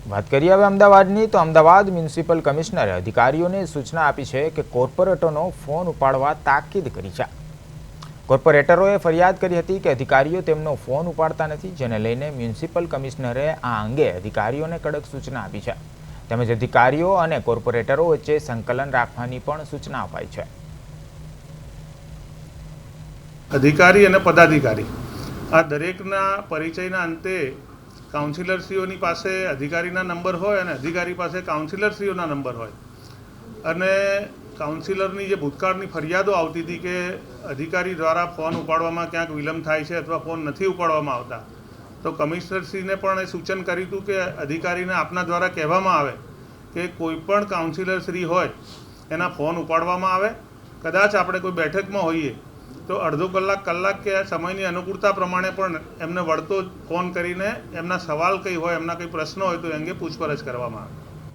વાત કરીએ હવે અમદાવાદની તો અમદાવાદ મ્યુનિસિપલ કમિશનરે અધિકારીઓને સૂચના આપી છે કે કોર્પોરેટરનો ફોન ઉપાડવા તાકીદ કરી છે। કોર્પોરેટરોએ ફરિયાદ કરી હતી કે અધિકારીઓ તેમનો ફોન ઉપાડતા નથી, જેને લઈને મ્યુનિસિપલ કમિશનરે આ અંગે અધિકારીઓને કડક સૂચના આપી છે। તેમજ અધિકારીઓ અને કોર્પોરેટરો વચ્ચે સંકલન રાખવાની પણ સૂચના અપાઈ છે। અધિકારી અને પદાધિકારી આ દરેકના પરિચયના અંતે કાઉન્સિલરશ્રીઓની પાસે અધિકારીના નંબર હોય અને અધિકારી પાસે કાઉન્સિલરશ્રીઓના નંબર હોય અને કાઉન્સિલરની જે ભૂતકાળની ફરિયાદો આવતી હતી કે અધિકારી દ્વારા ફોન ઉપાડવામાં ક્યાંક વિલંબ થાય છે અથવા ફોન નથી ઉપાડવામાં આવતા, તો કમિશનરશ્રીને પણ એ સૂચન કર્યું હતું કે અધિકારીને આપના દ્વારા કહેવામાં આવે કે કોઈપણ કાઉન્સિલરશ્રી હોય એના ફોન ઉપાડવામાં આવે। કદાચ આપણે કોઈ બેઠકમાં હોઈએ તો અડધો કલાક કે સમયની અનુકૂળતા પ્રમાણે પણ એમને વળતો ફોન કરીને એમના સવાલ કંઈ હોય, એમના કંઈ પ્રશ્નો હોય તો એ અંગે પૂછપરછ કરવામાં આવે।